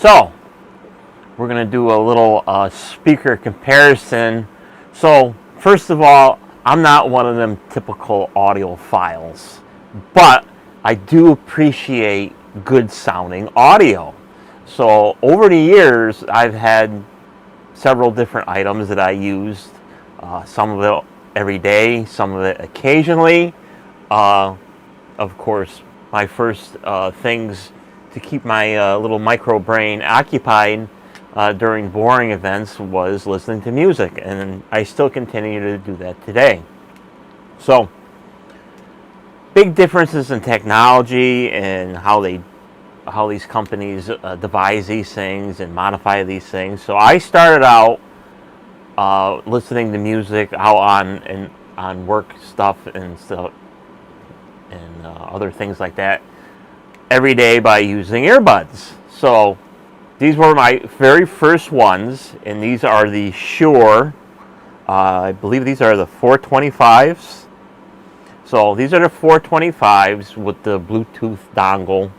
So we're going to do a little speaker comparison. So first of all, I'm not one of them typical audiophiles, but I do appreciate good sounding audio. So over the years, I've had several different items that I used. Some of it every day, some of it occasionally. Of course, my first things to keep my little micro brain occupied during boring events was listening to music, and I still continue to do that today. So, big differences in technology and how these companies devise these things and modify these things. So I started out listening to music out on work stuff and stuff and other things like that every day by using earbuds. So these were my very first ones, and these are the Shure. I believe these are the 425s. So these are the 425s with the Bluetooth dongle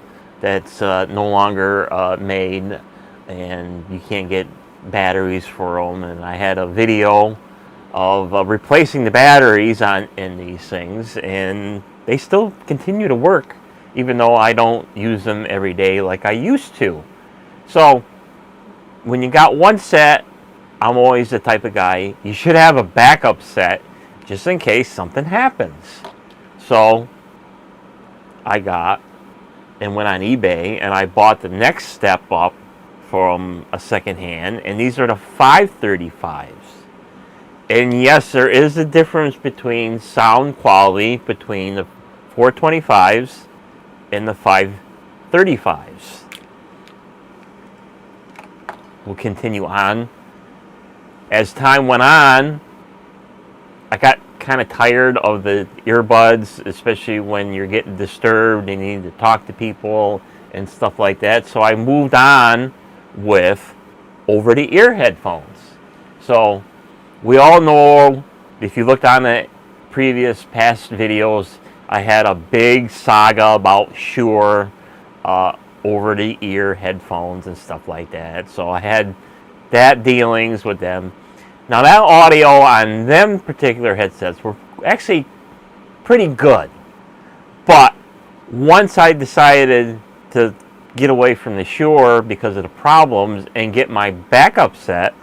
that's no longer made, and you can't get batteries for them. And I had a video of replacing the batteries in these things, and they still continue to work, even though I don't use them every day like I used to. So when you got one set, I'm always the type of guy, you should have a backup set just in case something happens. So I got and went on eBay and I bought the next step up from a second hand, and these are the 535s. And yes, there is a difference between sound quality between the 425s and the 535s. We'll continue on. As time went on, I got kind of tired of the earbuds, especially when you're getting disturbed and you need to talk to people and stuff like that. So I moved on with over-the-ear headphones. So we all know, if you looked on the previous past videos, I had a big saga about Shure over-the-ear headphones and stuff like that. So I had that dealings with them. Now that audio on them particular headsets were actually pretty good. But once I decided to get away from the Shure because of the problems and get my backup set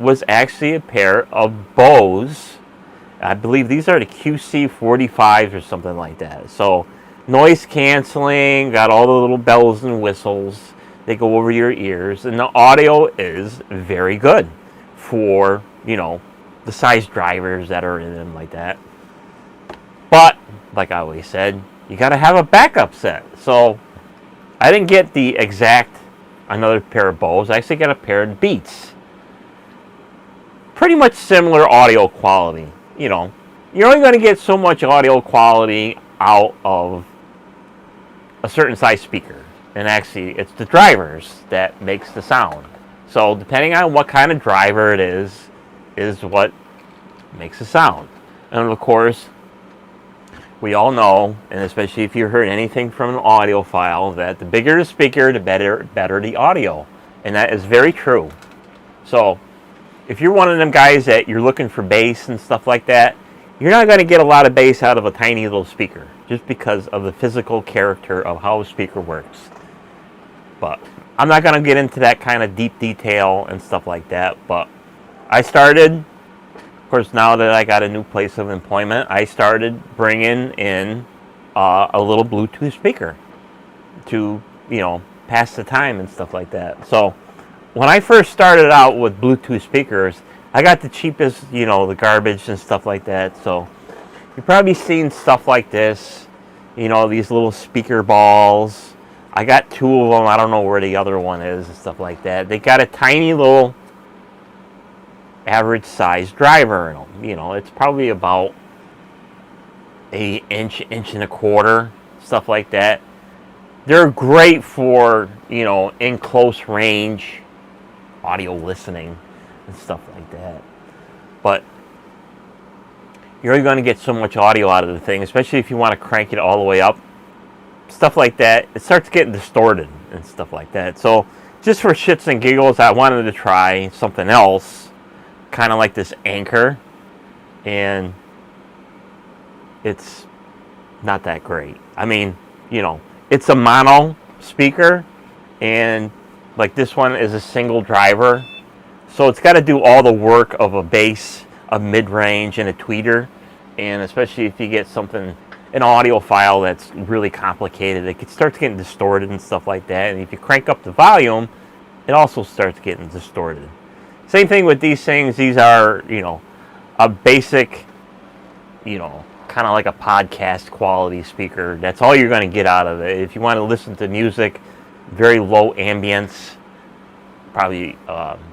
was actually a pair of Bose. I believe these are the QC45s or something like that. So noise canceling, got all the little bells and whistles. They go over your ears, and the audio is very good for, the size drivers that are in them like that. But, like I always said, you got to have a backup set. So I didn't get the exact another pair of Bose. I actually got a pair of Beats. Pretty much similar audio quality. You're only going to get so much audio quality out of a certain size speaker. And actually, it's the drivers that makes the sound. So depending on what kind of driver it is what makes the sound. And of course, we all know, and especially if you heard anything from an audiophile, that the bigger the speaker, the better the audio. And that is very true. So if you're one of them guys that you're looking for bass and stuff like that, you're not going to get a lot of bass out of a tiny little speaker, just because of the physical character of how a speaker works. But I'm not going to get into that kind of deep detail and stuff like that. But I started, of course, now that I got a new place of employment, I started bringing in a little Bluetooth speaker to, pass the time and stuff like that. So when I first started out with Bluetooth speakers, I got the cheapest, the garbage and stuff like that. So you've probably seen stuff like this, these little speaker balls. I got two of them. I don't know where the other one is and stuff like that. They got a tiny little average size driver in them. It's probably about an inch and a quarter, stuff like that. They're great for, in close range audio listening and stuff like that. But you're only going to get so much audio out of the thing, especially if you want to crank it all the way up stuff like that, it starts getting distorted and stuff like that. So just for shits and giggles, I wanted to try something else, kind of like this Anchor, and it's not that great. I mean, you know, it's a mono speaker, and like this one is a single driver, so it's got to do all the work of a bass, a mid-range, and a tweeter. And especially if you get something, an audio file that's really complicated, it starts getting distorted and stuff like that. And if you crank up the volume, it also starts getting distorted. Same thing with these things. These are, you know, a basic, you know, kind of like a podcast quality speaker. That's all you're going to get out of it. If you want to listen to music, very low ambience, probably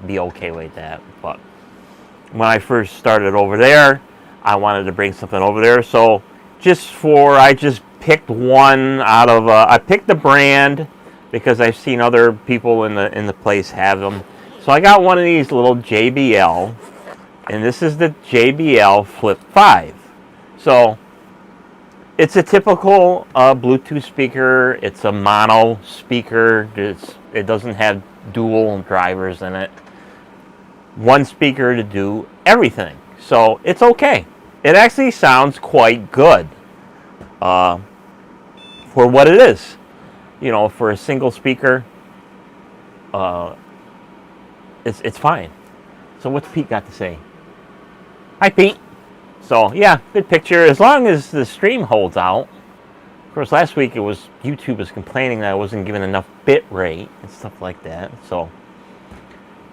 be okay with that. But when I first started over there, I wanted to bring something over there. So I just picked one out of, I picked the brand because I've seen other people in the place have them. So I got one of these little JBL, and this is the JBL Flip 5. So it's a typical Bluetooth speaker. It's a mono speaker. It doesn't have dual drivers in it. One speaker to do everything. So it's okay. It actually sounds quite good for what it is. You know, for a single speaker, it's fine. So what's Pete got to say? Hi, Pete. So yeah, good picture. As long as the stream holds out. Of course, last week YouTube was complaining that I wasn't given enough bit rate and stuff like that. So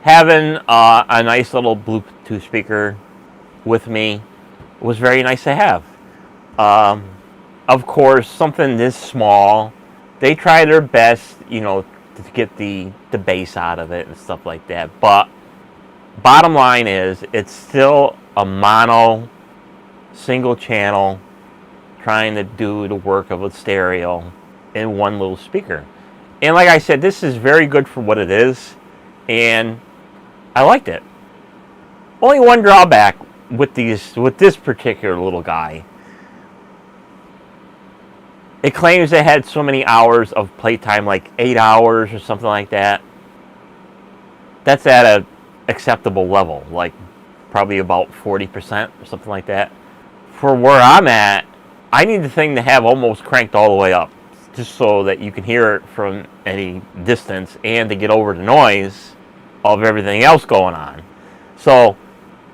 having a nice little Bluetooth speaker with me was very nice to have. Of course, something this small, they try their best, you know, to get the bass out of it and stuff like that. But bottom line is, it's still a mono, single channel, trying to do the work of a stereo in one little speaker. And like I said, this is very good for what it is, and I liked it. Only one drawback with this particular little guy. It claims it had so many hours of playtime, like 8 hours or something like that. That's at an acceptable level, like probably about 40% or something like that. For where I'm at, I need the thing to have almost cranked all the way up, just so that you can hear it from any distance and to get over the noise of everything else going on. So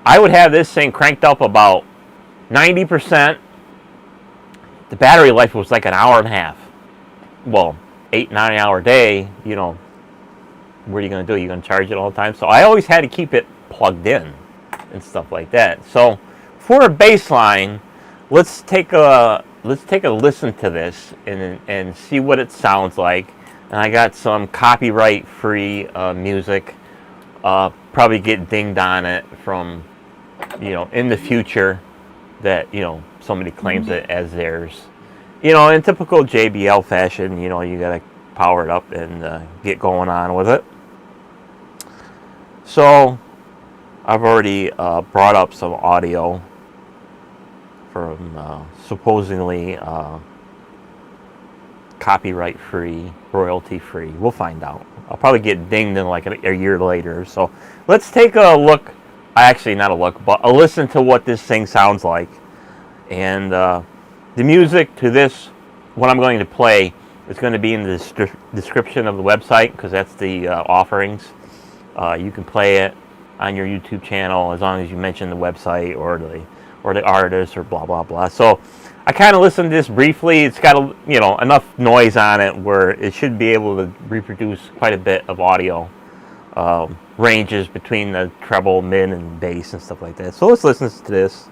I would have this thing cranked up about 90%. The battery life was like an hour and a half. Well, 8-9 hour day, you know, what are you going to do? You're going to charge it all the time? So I always had to keep it plugged in and stuff like that. So for a baseline, let's take a listen to this and see what it sounds like. And I got some copyright-free music. Probably get dinged on it from, you know, in the future, that, you know, somebody claims it as theirs. You know, in typical JBL fashion, you know, you gotta power it up and get going on with it. So I've already brought up some audio from supposedly copyright-free, royalty-free. We'll find out. I'll probably get dinged in like a year later. So let's take a look. Actually, not a look, but a listen to what this thing sounds like. And the music to this, what I'm going to play, is going to be in the description of the website, because that's the offerings. You can play it on your YouTube channel as long as you mention the website or the artist or blah blah blah. So I kind of listened to this briefly. It's got enough noise on it where it should be able to reproduce quite a bit of audio ranges between the treble, mid, and bass and stuff like that. So let's listen to this.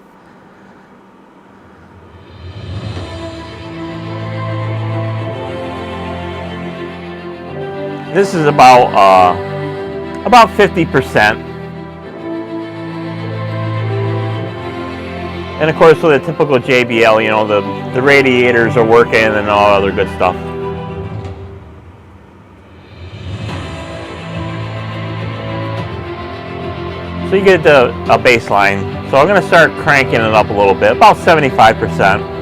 This is about 50%. And of course, with a typical JBL, you know, the radiators are working and all other good stuff. So you get a baseline. So I'm going to start cranking it up a little bit, about 75%.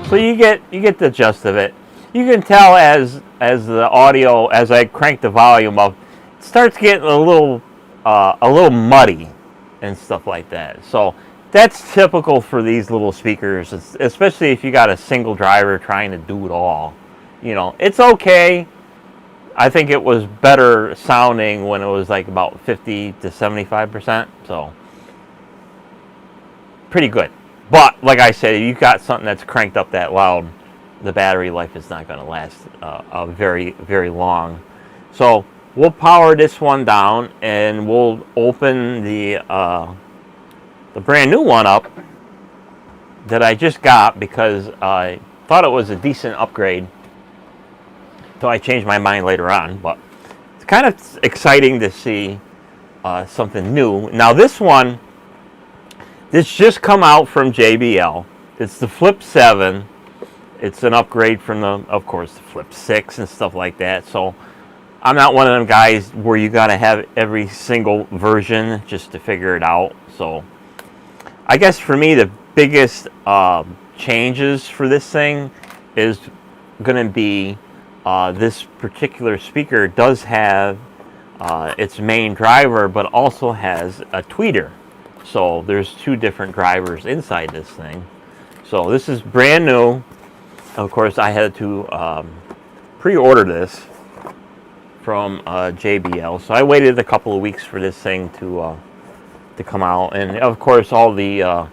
So you get the gist of it. You can tell as the audio, as I crank the volume up, it starts getting a little muddy and stuff like that. So that's typical for these little speakers, especially if you got a single driver trying to do it all. You know, it's okay. I think it was better sounding when it was like about 50 to 75%. So pretty good. But like I said, if you've got something that's cranked up that loud, the battery life is not going to last very, very long. So we'll power this one down, and we'll open the brand new one up that I just got because I thought it was a decent upgrade. So I changed my mind later on, but it's kind of exciting to see something new. Now this one, this just come out from JBL. It's the Flip 7. It's an upgrade from of course, the Flip 6 and stuff like that. So I'm not one of them guys where you got to have every single version just to figure it out. So I guess for me, the biggest changes for this thing is going to be this particular speaker does have its main driver, but also has a tweeter. So there's two different drivers inside this thing. So this is brand new. Of course, I had to pre-order this from JBL. So I waited a couple of weeks for this thing to come out. And of course, all the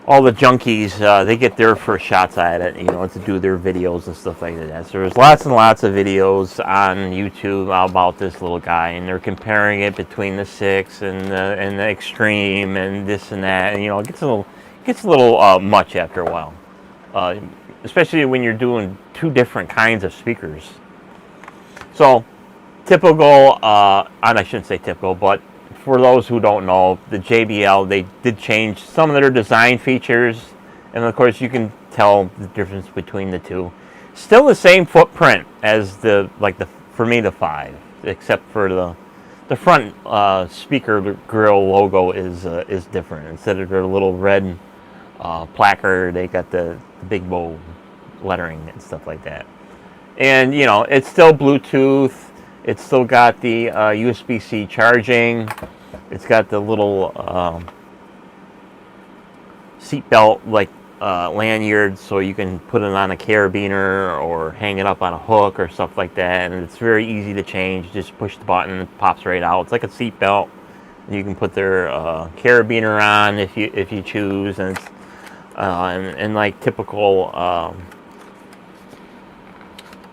junkies, they get their first shots at it, you know, to do their videos and stuff like that. So there's lots and lots of videos on YouTube about this little guy, and they're comparing it between the 6 and the Extreme and this and that, and you know, it gets a little much after a while, especially when you're doing two different kinds of speakers. So typical, and I shouldn't say typical, but for those who don't know, the JBL, they did change some of their design features, and of course you can tell the difference between the two. Still the same footprint as for me the 5, except for the front speaker grill logo is different. Instead of their little red placard, they got the big bold lettering and stuff like that. And you know, it's still Bluetooth. It's still got the USB-C charging. It's got the little seatbelt lanyard, so you can put it on a carabiner or hang it up on a hook or stuff like that. And it's very easy to change. Just push the button, it pops right out. It's like a seatbelt. You can put their carabiner on if you choose, and it's, and like typical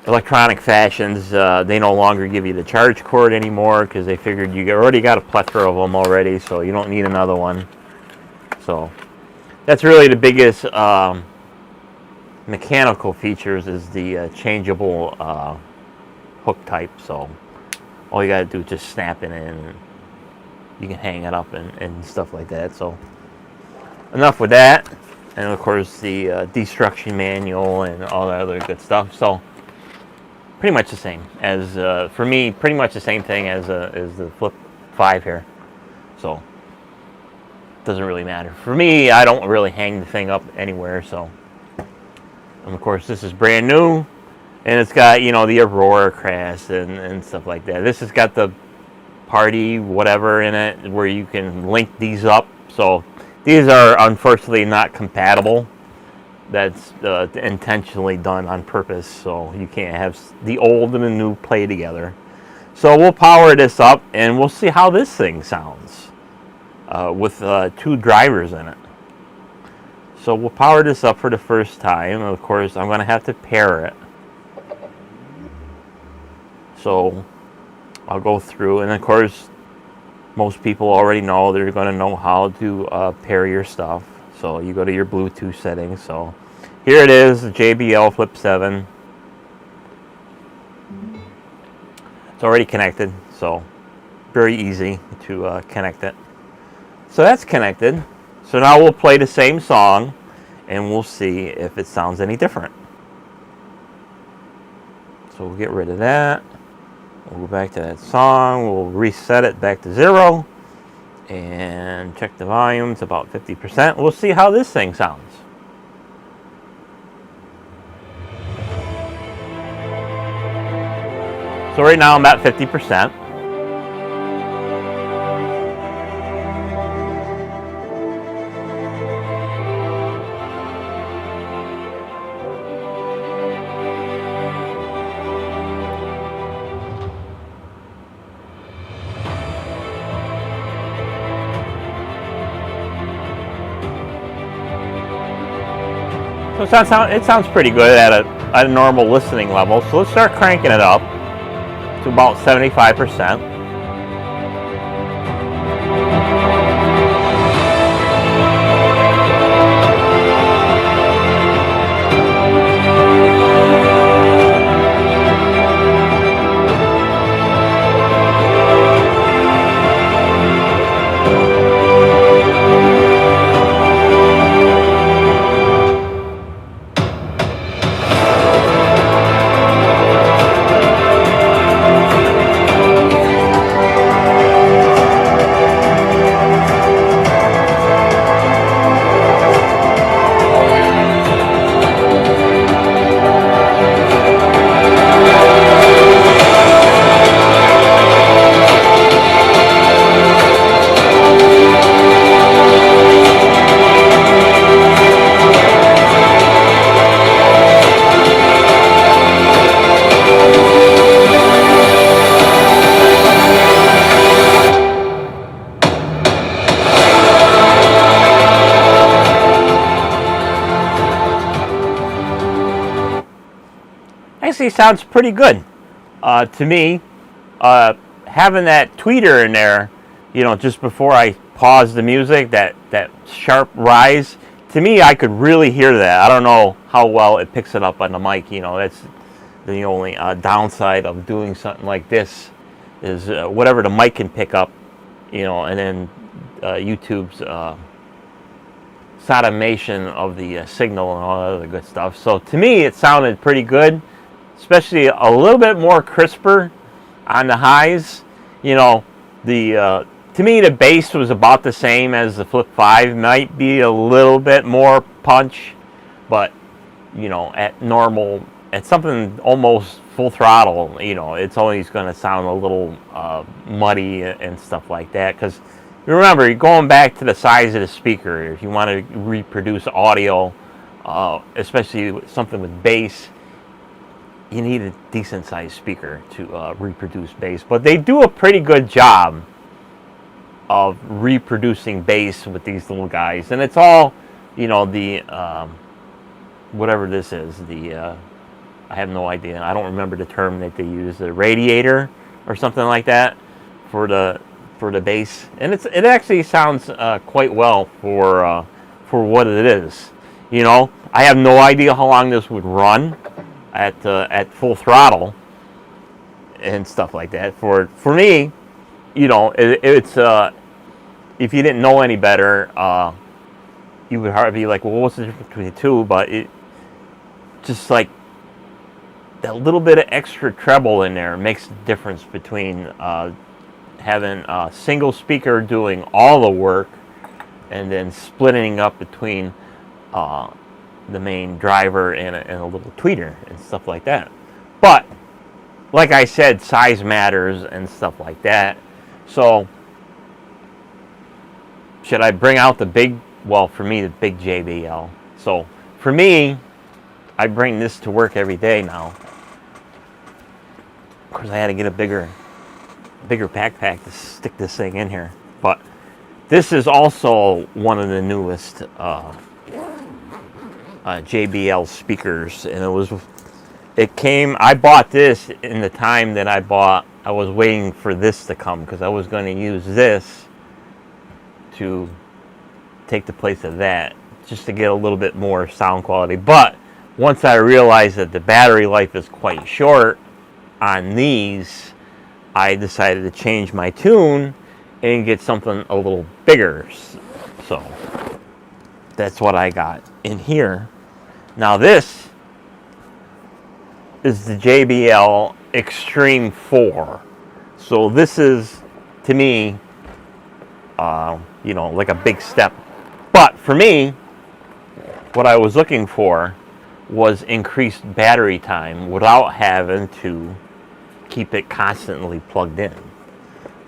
electronic fashions, they no longer give you the charge cord anymore because they figured you already got a plethora of them already, so you don't need another one. So that's really the biggest mechanical features is the changeable hook type. So all you got to do is just snap it in, and you can hang it up and stuff like that. So enough with that, and of course the destruction manual and all that other good stuff. So pretty much the same as, for me, pretty much the same thing as the Flip 5 here. So it doesn't really matter. For me, I don't really hang the thing up anywhere. So, and of course, this is brand new, and it's got, you know, the Aurora crest and stuff like that. This has got the party whatever in it where you can link these up. So these are unfortunately not compatible. That's intentionally done on purpose, so you can't have the old and the new play together. So we'll power this up, and we'll see how this thing sounds with two drivers in it. So we'll power this up for the first time. Of course, I'm going to have to pair it. So I'll go through, and of course, most people already know they're going to know how to pair your stuff. So you go to your Bluetooth settings. So here it is, the JBL Flip 7. It's already connected, so very easy to connect it. So that's connected. So now we'll play the same song, and we'll see if it sounds any different. So we'll get rid of that. We'll go back to that song. We'll reset it back to 0. And check the volume. It's about 50%. We'll see how this thing sounds. So right now I'm at 50%. So it sounds pretty good at a normal listening level. So let's start cranking it up to about 75%. Actually sounds pretty good to me. Having that tweeter in there, just before I pause the music, that sharp rise, to me, I could really hear that. I don't know how well it picks it up on the mic. That's the only downside of doing something like this is whatever the mic can pick up, and then YouTube's sodomation of the signal and all that other good stuff. So to me, it sounded pretty good, especially a little bit more crisper on the highs. To me, the bass was about the same as the Flip 5. Might be a little bit more punch, but at something almost full throttle, it's always going to sound a little muddy and stuff like that. Because remember, you're going back to the size of the speaker. If you want to reproduce audio, especially something with bass, you need a decent sized speaker to reproduce bass. But they do a pretty good job of reproducing bass with these little guys. And it's all, the whatever this is, I have no idea. I don't remember the term that they use, the radiator or something like that for the bass. And it actually sounds quite well for what it is. I have no idea how long this would run at full throttle and stuff like that. For me, it's if you didn't know any better, you would hardly be like, well, what's the difference between the two? But it just like that little bit of extra treble in there makes the difference between having a single speaker doing all the work and then splitting up between the main driver and a little tweeter and stuff like that. But like I said, size matters and stuff like that. So should I bring out the big, well, for me, the big JBL. So for me, I bring this to work every day now. Of course, I had to get a bigger backpack to stick this thing in here. But this is also one of the newest JBL speakers, and I bought this in the time that I was waiting for this to come, because I was going to use this to take the place of that, just to get a little bit more sound quality. But once I realized that the battery life is quite short on these, I decided to change my tune and get something a little bigger. So that's what I got in here. Now this is the JBL Extreme 4. So this is, to me, like a big step. But for me, what I was looking for was increased battery time without having to keep it constantly plugged in.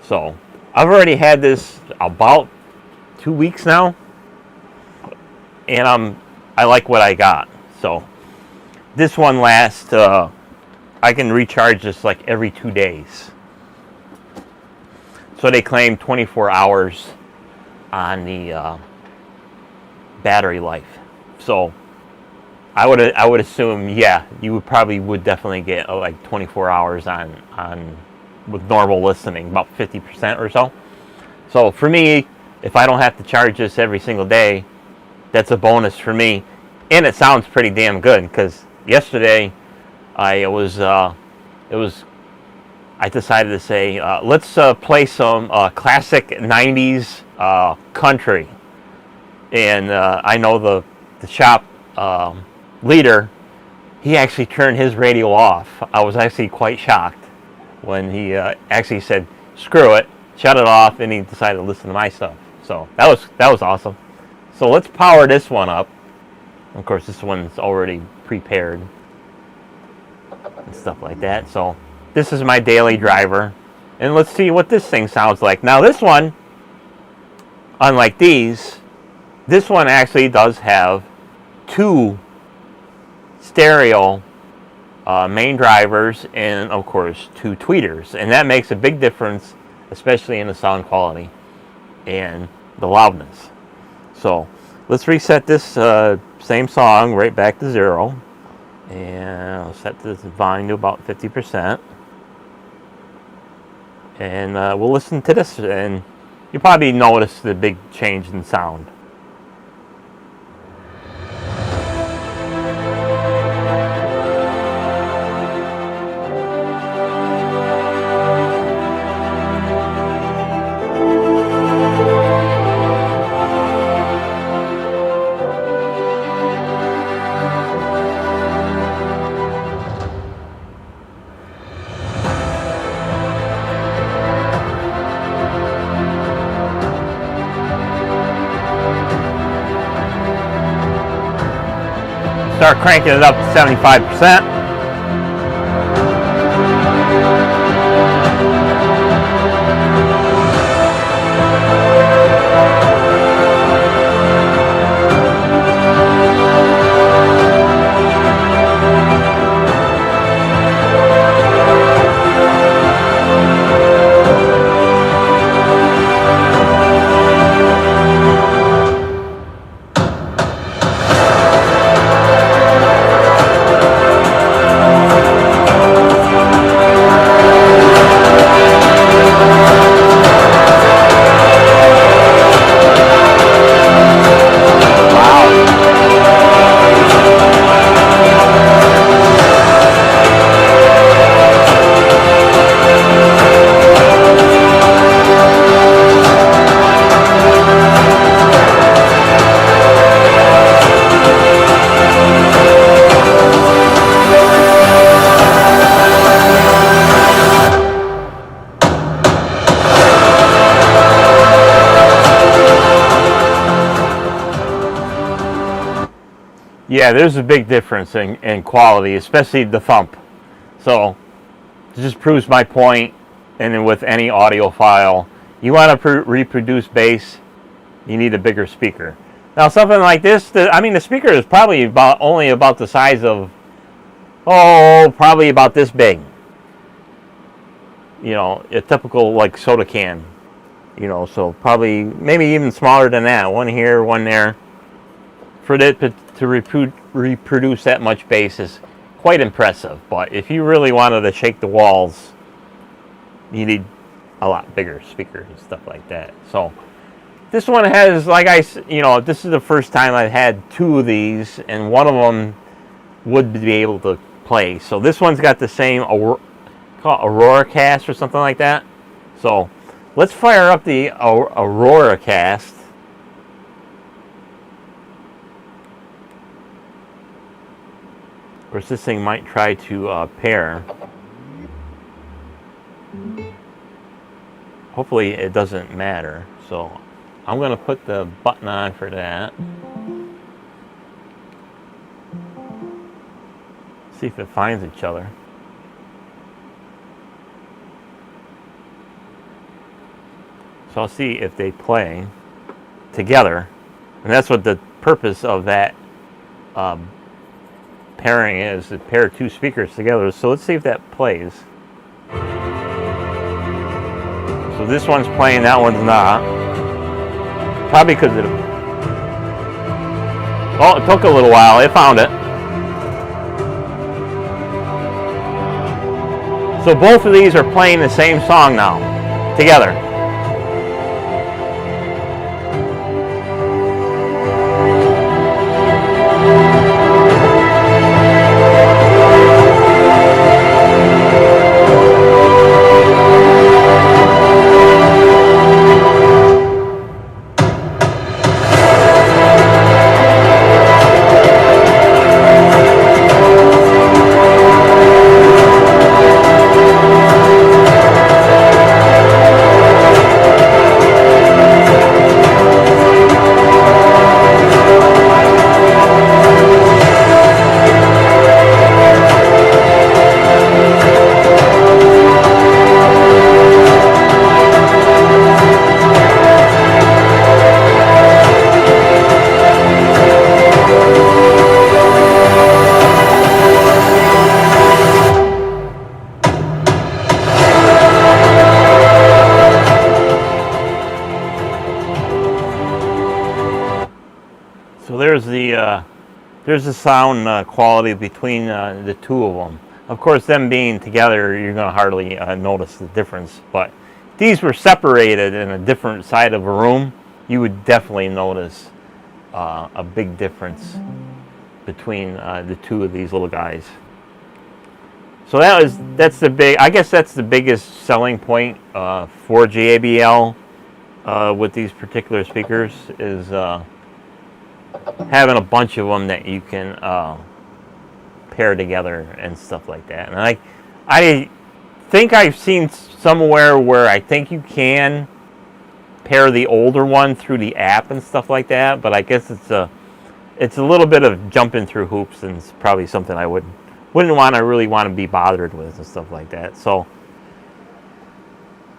So I've already had this about 2 weeks now, and I like what I got. So this one lasts, I can recharge this like every 2 days. So they claim 24 hours on the battery life. So I would assume, yeah, you would definitely get like 24 hours on with normal listening, about 50% or so. So for me, if I don't have to charge this every single day, that's a bonus for me, and it sounds pretty damn good. Because yesterday, I decided to say, let's play some classic '90s country, and I know the shop leader. He actually turned his radio off. I was actually quite shocked when he actually said, "Screw it, shut it off," and he decided to listen to my stuff. So that was awesome. So let's power this one up. Of course, this one's already prepared and stuff like that. So this is my daily driver, and let's see what this thing sounds like. Now this one, unlike these, this one actually does have 2 stereo main drivers and of course 2 tweeters, and that makes a big difference, especially in the sound quality and the loudness. So let's reset this same song right back to 0, and I'll set this volume to about 50%, and we'll listen to this, and you'll probably notice the big change in sound. Start cranking it up to 75%. Yeah, there's a big difference in quality, especially the thump. So it just proves my point. And then with any audio file, you want to reproduce bass, you need a bigger speaker. Now something like this, the speaker is probably only about the size of, probably about this big. You know, a typical like soda can. You know, so probably maybe even smaller than that. One here, one there. For it to reproduce that much bass is quite impressive. But if you really wanted to shake the walls, you need a lot bigger speakers and stuff like that. So this one has, this is the first time I've had 2 of these, and one of them would be able to play. So this one's got the same Aurora Cast or something like that. So let's fire up the Aurora Cast. Of course, this thing might try to pair. Hopefully it doesn't matter. So I'm going to put the button on for that. See if it finds each other. So I'll see if they play together. And that's what the purpose of that pairing is, to pair two speakers together. So let's see if that plays. So this one's playing, that one's not. Probably because it... Oh, it took a little while. It found it. So both of these are playing the same song now, together. So there's the sound quality between the two of them. Of course, them being together, you're going to hardly notice the difference. But if these were separated in a different side of a room, you would definitely notice a big difference between the two of these little guys. So that's the big. I guess that's the biggest selling point for JBL with these particular speakers is. Having a bunch of them that you can pair together and stuff like that. And I think I've seen somewhere where I think you can pair the older one through the app and stuff like that, but I guess it's a little bit of jumping through hoops, and it's probably something I wouldn't really want to be bothered with and stuff like that. So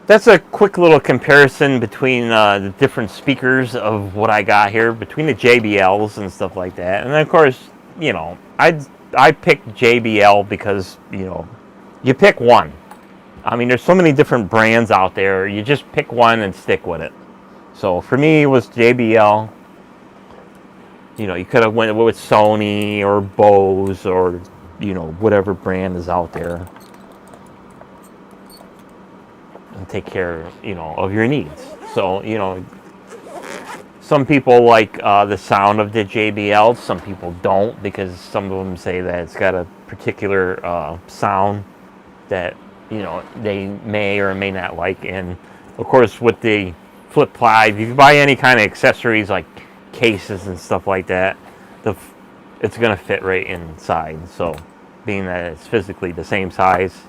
that's a quick little comparison between the different speakers of what I got here, between the JBLs and stuff like that. And of course, you know, I picked JBL because, you know, you pick one. I mean, there's so many different brands out there. You just pick one and stick with it. So for me, it was JBL. You know, you could have went with Sony or Bose or, you know, whatever brand is out there. And take care, you know, of your needs. So, you know, some people like the sound of the JBL. Some people don't, because some of them say that it's got a particular sound that, you know, they may or may not like. And of course, with the Flip 5, if you buy any kind of accessories like cases and stuff like that, it's going to fit right inside. So, being that it's physically the same size.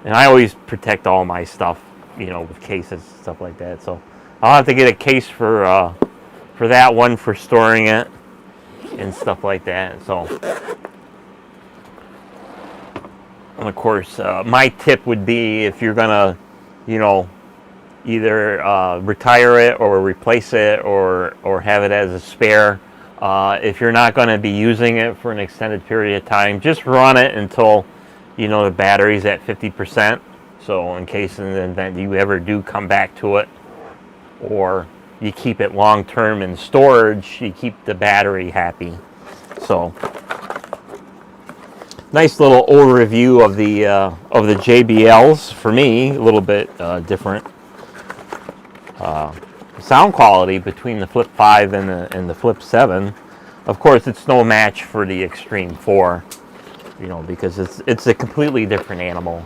And I always protect all my stuff, you know, with cases and stuff like that. So I'll have to get a case for that one, for storing it and stuff like that. So, and of course, my tip would be, if you're gonna, you know, either retire it or replace it or have it as a spare. If you're not going to be using it for an extended period of time, just run it until, you know, the battery's at 50%. So in case in the event you ever do come back to it, or you keep it long term in storage, you keep the battery happy. So nice little overview of the JBLs. For me, a little bit different sound quality between the Flip 5 and the Flip 7. Of course, it's no match for the Extreme 4. You know, because it's a completely different animal.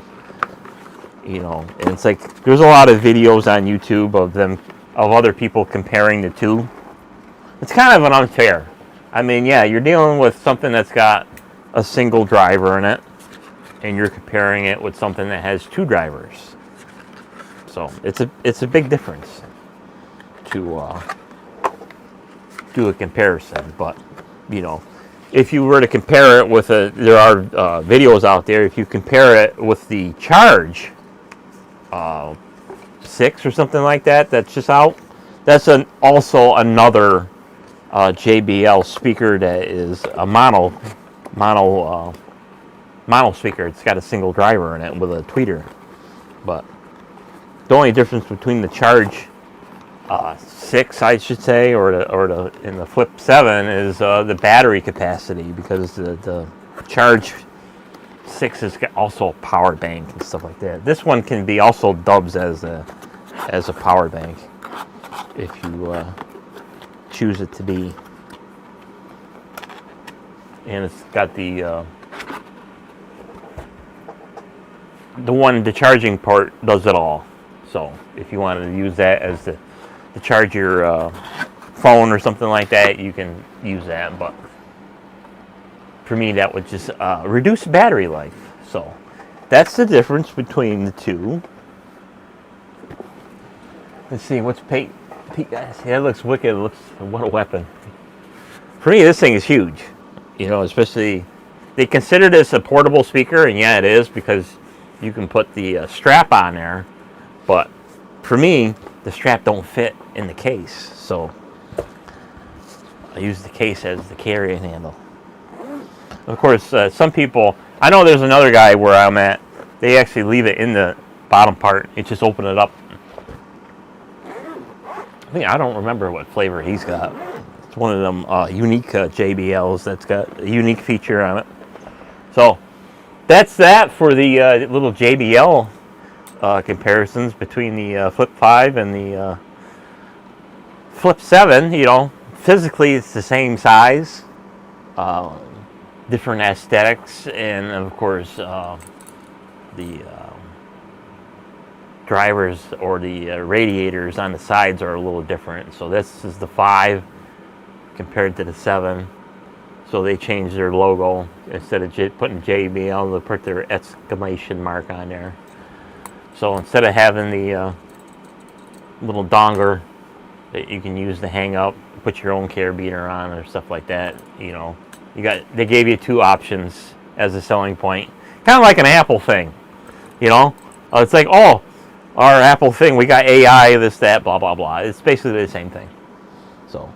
You know, and it's like there's a lot of videos on YouTube of other people comparing the two. It's kind of an unfair. I mean, yeah, you're dealing with something that's got a single driver in it, and you're comparing it with something that has two drivers. So it's a big difference to do a comparison. But you know, if you were to compare it with there are videos out there. If you compare it with the Charge 6 or something like that. That's just out. That's also another JBL speaker that is a mono speaker. It's got a single driver in it with a tweeter. But the only difference between the Charge 6, I should say, or in the Flip 7 is the battery capacity, because the Charge 6 is also a power bank and stuff like that. This one can be also dubbed as a power bank if you choose it to be. And it's got the charging port does it all. So if you wanted to use that as to charge your phone or something like that, you can use that. But for me, that would just reduce battery life. So that's the difference between the two. Let's see, what's Pete? Yeah, that looks wicked. It looks, what a weapon. For me, this thing is huge. You know, especially, they consider this a portable speaker, and yeah, it is, because you can put the strap on there. But for me, the strap don't fit in the case, so I use the case as the carrying handle. Of course, some people, I know there's another guy where I'm at, they actually leave it in the bottom part. It just open it up. I don't remember what flavor he's got. It's one of them unique JBLs that's got a unique feature on it. So that's that for the little JBL comparisons between the Flip 5 and the Flip 7. You know, physically it's the same size, different aesthetics, and of course the drivers or the radiators on the sides are a little different. So this is the 5 compared to the 7. So they changed their logo. Instead of putting JBL, they put their exclamation mark on there. So instead of having the little donger that you can use to hang up, put your own carabiner on or stuff like that, you know, they gave you 2 options as a selling point. Kind of like an Apple thing, you know. It's like, oh, our Apple thing, we got AI, this, that, blah, blah, blah. It's basically the same thing. So,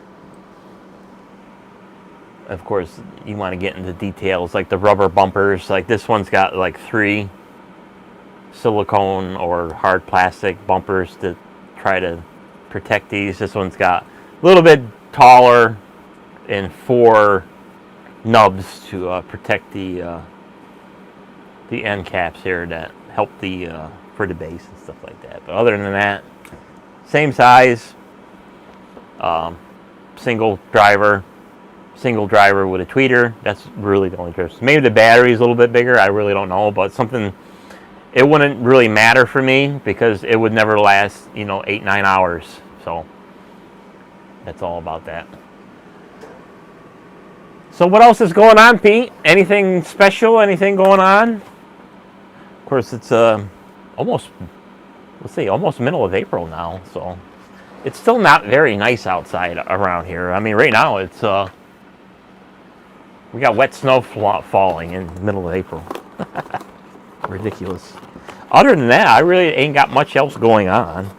of course, you want to get into details, like the rubber bumpers. Like this one's got like 3 silicone or hard plastic bumpers to try to protect these. This one's got a little bit taller and 4 nubs to protect the end caps here that help for the bass and stuff like that. But other than that, same size, single driver with a tweeter. That's really the only difference. Maybe the battery is a little bit bigger. I really don't know, but it wouldn't really matter for me because it would never last, 8-9 hours. So that's all about that. So what else is going on, Pete? Anything special? Anything going on? Of course, it's almost middle of April now, so it's still not very nice outside around here. I mean, right now it's we got wet snow falling in the middle of April. Ridiculous. Other than that, I really ain't got much else going on.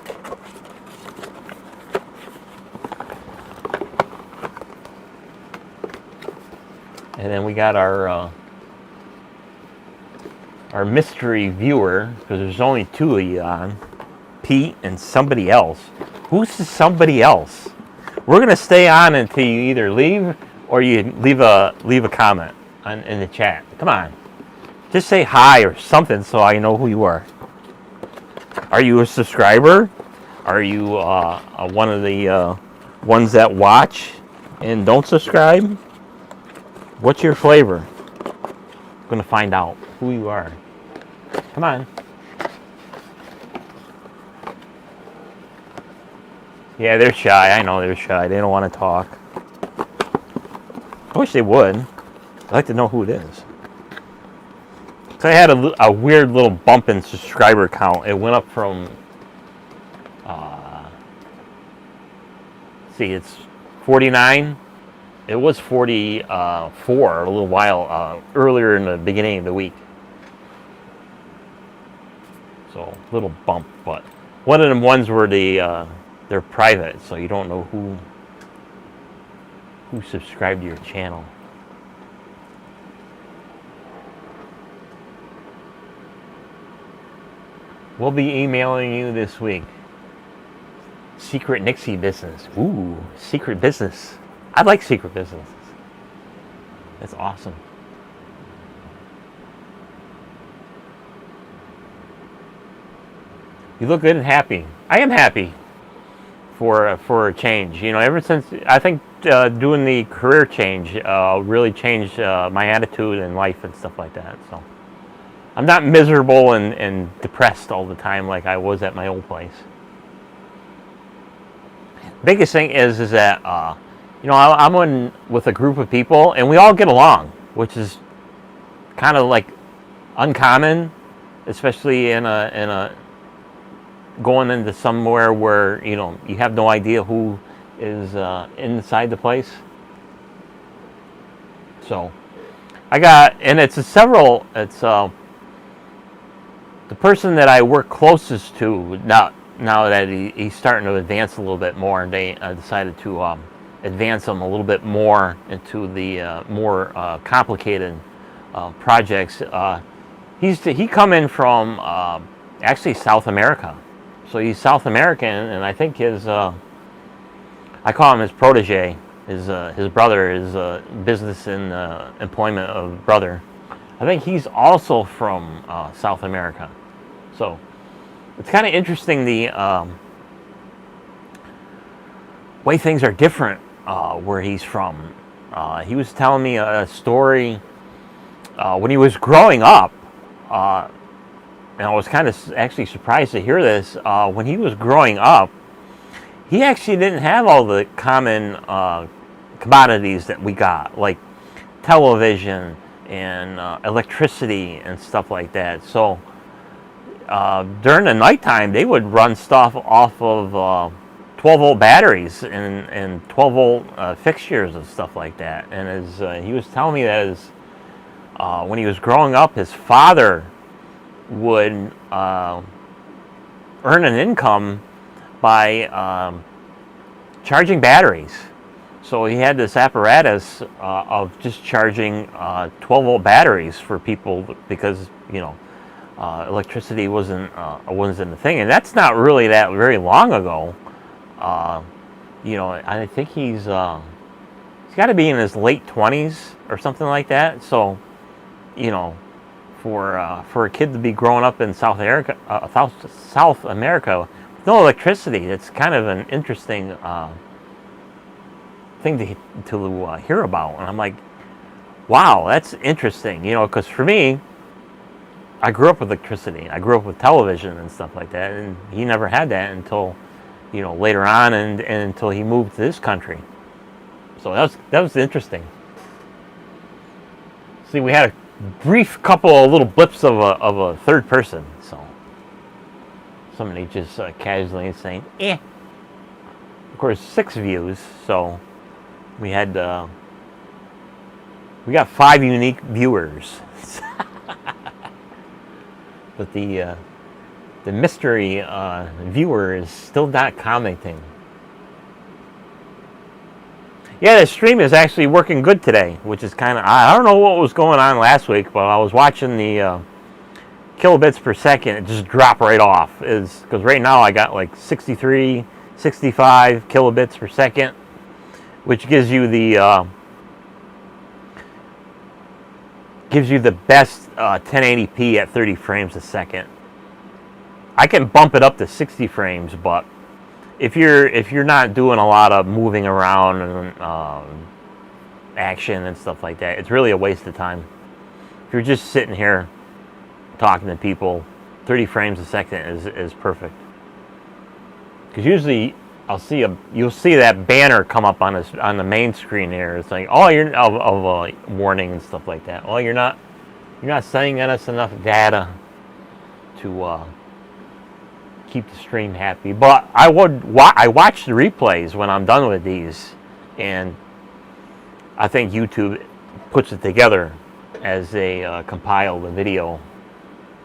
And then we got our mystery viewer, because there's only 2 of you on, Pete and somebody else. Who's the somebody else? We're going to stay on until you either leave or you leave a comment in the chat. Come on. Just say hi or something so I know who you are. Are you a subscriber? Are you one of the ones that watch and don't subscribe? What's your flavor? I'm going to find out who you are. Come on. Yeah, they're shy. I know they're shy. They don't want to talk. I wish they would. I'd like to know who it is. So I had a weird little bump in subscriber count. It went up from, it's 49. It was 44 a little while earlier in the beginning of the week. So, little bump, but One of them ones where they're private, so you don't know who subscribed to your channel. We'll be emailing you this week. Secret Nixie business. Ooh, secret business. I like secret businesses. That's awesome. You look good and happy. I am happy for a change. You know, ever since I think doing the career change really changed my attitude in life and stuff like that. So I'm not miserable and depressed all the time like I was at my old place. Biggest thing is that you know, I'm with a group of people and we all get along, which is kind of like uncommon, especially in a going into somewhere where, you know, you have no idea who is inside the place. So it's the person that I work closest to now that he's starting to advance a little bit more, and they decided to advance him a little bit more into the more complicated projects. He come in from actually South America. So he's South American, and I think I call him his protege, his brother, his business and employment of brother. I think he's also from South America. So it's kind of interesting the way things are different where he's from. He was telling me a story when he was growing up. And I was kind of actually surprised to hear this. When he was growing up, he actually didn't have all the common commodities that we got, like television and electricity and stuff like that. So during the nighttime, they would run stuff off of 12-volt batteries and 12-volt fixtures and stuff like that. And as he was telling me that when he was growing up, his father would earn an income by charging batteries. So he had this apparatus of just charging 12-volt batteries for people because, you know, electricity wasn't the thing, and that's not really that very long ago. You know, I think he's got to be in his late 20s or something like that. So, you know, for a kid to be growing up in South America with no electricity, it's kind of an interesting thing to hear about. And I'm like, wow, that's interesting. You know, because for me, I grew up with electricity. I grew up with television and stuff like that, and he never had that until, you know, later on, and until he moved to this country. So that was interesting. See, we had a brief couple of little blips of a third person. So somebody just casually saying, "eh." Of course, 6 views. So we got 5 unique viewers. But the mystery viewer is still not commenting. Yeah, the stream is actually working good today, which is kind of, I don't know what was going on last week, but I was watching the kilobits per second. It just dropped right off. Because right now I got like 63, 65 kilobits per second, which gives you the best 1080p at 30 frames a second. I can bump it up to 60 frames, but if you're not doing a lot of moving around and action and stuff like that, it's really a waste of time. If you're just sitting here talking to people, 30 frames a second is perfect. Because usually you'll see that banner come up on the main screen here. It's like, oh, you're of a warning and stuff like that. Well, you're not sending us enough data to keep the stream happy. But I watch the replays when I'm done with these, and I think YouTube puts it together as they compile the video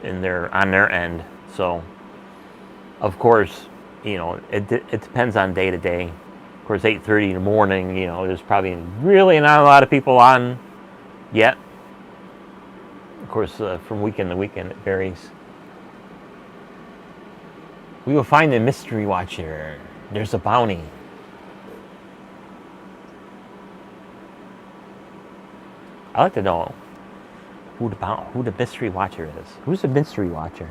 on their end. So Of course, it depends on day to day. Of course, 8:30 in the morning, there's probably really not a lot of people on yet. Of course, from weekend to weekend, it varies. We will find the mystery watcher. There's a bounty. I'd like to know who the mystery watcher is. Who's the mystery watcher?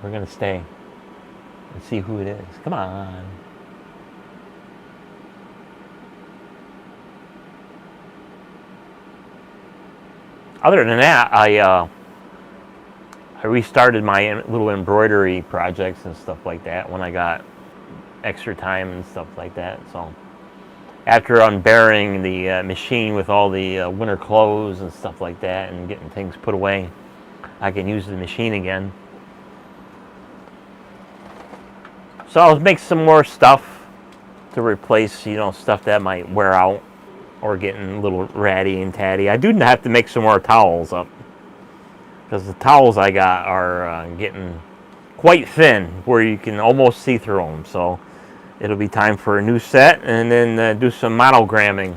We're going to stay and see who it is. Come on. Other than that, I restarted my little embroidery projects and stuff like that when I got extra time and stuff like that. So after unburying the machine with all the winter clothes and stuff like that and getting things put away, I can use the machine again. So I'll make some more stuff to replace, stuff that might wear out or getting a little ratty and tatty. I do have to make some more towels up because the towels I got are getting quite thin where you can almost see through them. So it'll be time for a new set and then do some monogramming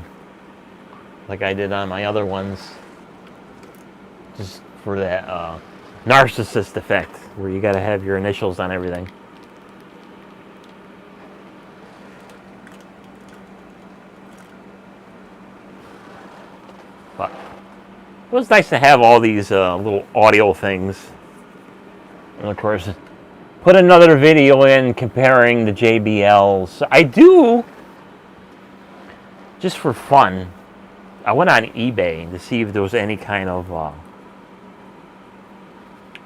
like I did on my other ones, just for that narcissist effect where you got to have your initials on everything. But it was nice to have all these little audio things. And of course, put another video in comparing the JBLs. I do, just for fun, I went on eBay to see if there was any kind of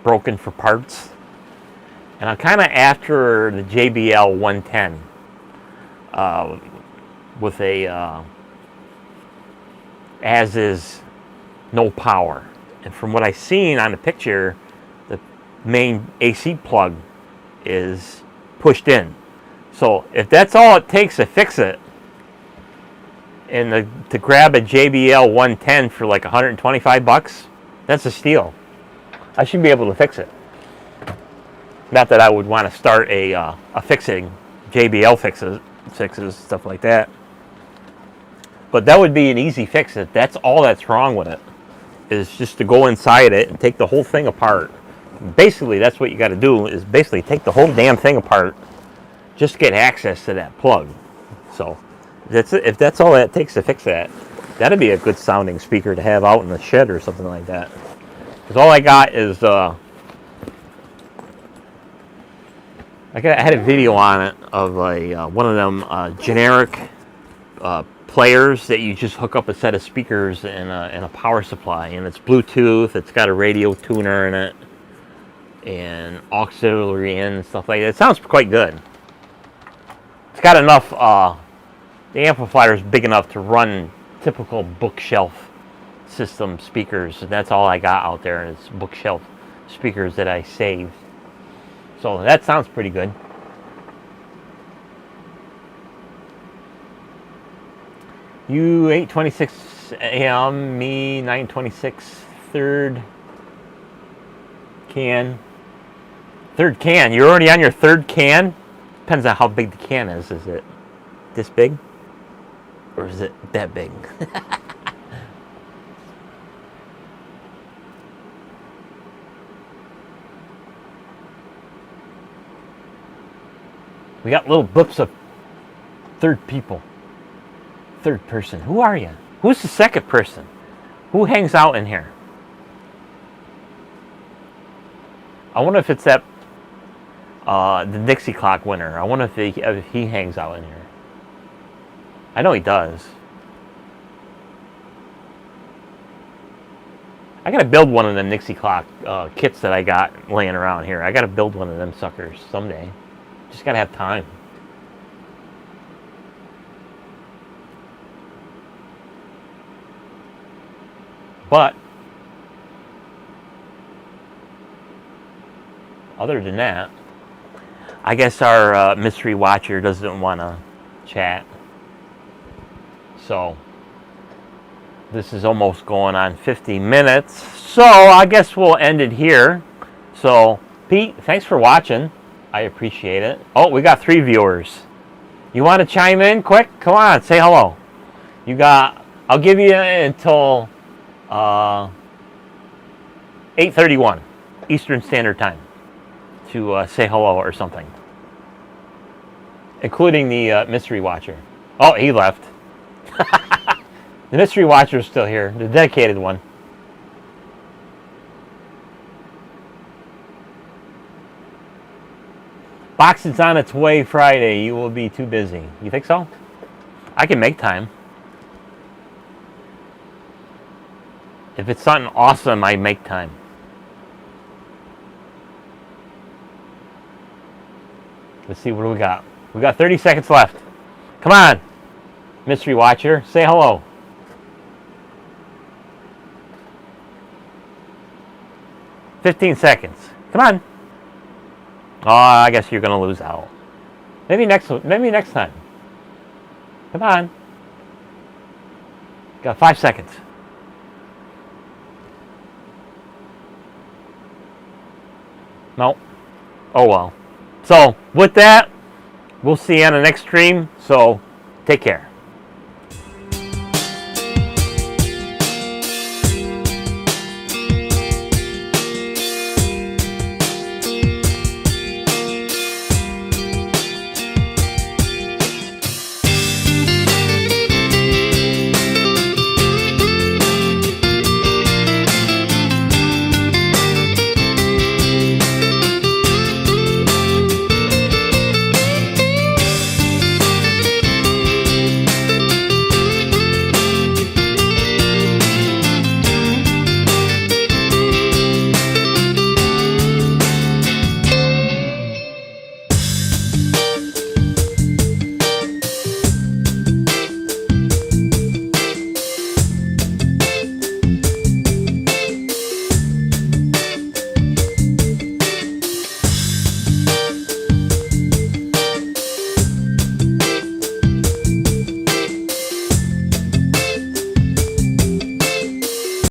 broken for parts. And I'm kind of after the JBL 110 with a as is, no power. And from what I've seen on the picture, the main AC plug is pushed in. So if that's all it takes to fix it, and to grab a JBL 110 for like $125, that's a steal. I should be able to fix it. Not that I would want to start a fixing, JBL fixes, stuff like that. But that would be an easy fix. If that's all that's wrong with it, is just to go inside it and take the whole thing apart. Basically, that's what you got to do, is basically take the whole damn thing apart, just get access to that plug. So if that's all that takes to fix that, that'd be a good sounding speaker to have out in the shed or something like that. Because all I got is I had a video on it of one of them generic players that you just hook up a set of speakers and a power supply, and it's Bluetooth. It's got a radio tuner in it and auxiliary in and stuff like that. It sounds quite good. It's got enough. The amplifier is big enough to run typical bookshelf system speakers, and that's all I got out there is bookshelf speakers that I saved. So that sounds pretty good. You 8:26 a.m., me 9:26, third can. Third can. You're already on your third can? Depends on how big the can is. Is it this big? Or is it that big? We got little blips of third people. Third person. Who are you? Who's the second person? Who hangs out in here? I wonder if it's that the Dixie Clock winner. I wonder if he hangs out in here. I know he does. I gotta build one of them Dixie Clock kits that I got laying around here. I gotta build one of them suckers someday. Just gotta have time. But other than that, I guess our mystery watcher doesn't want to chat. So this is almost going on 50 minutes. So I guess we'll end it here. So Pete, thanks for watching. I appreciate it. Oh, we got 3 viewers. You want to chime in quick? Come on, say hello. I'll give you until 8:31 Eastern Standard Time to say hello or something. Including the mystery watcher. Oh, he left. The mystery watcher is still here, the dedicated one. Box is on its way Friday. You will be too busy. You think so? I can make time. If it's something awesome, I make time. Let's see, what do we got? We got 30 seconds left. Come on, mystery watcher, say hello. "15 seconds. Come on. Oh, I guess you're gonna lose out. Maybe next time. Come on. Got 5 seconds. No. Oh well. So with that, we'll see you on the next stream. So take care.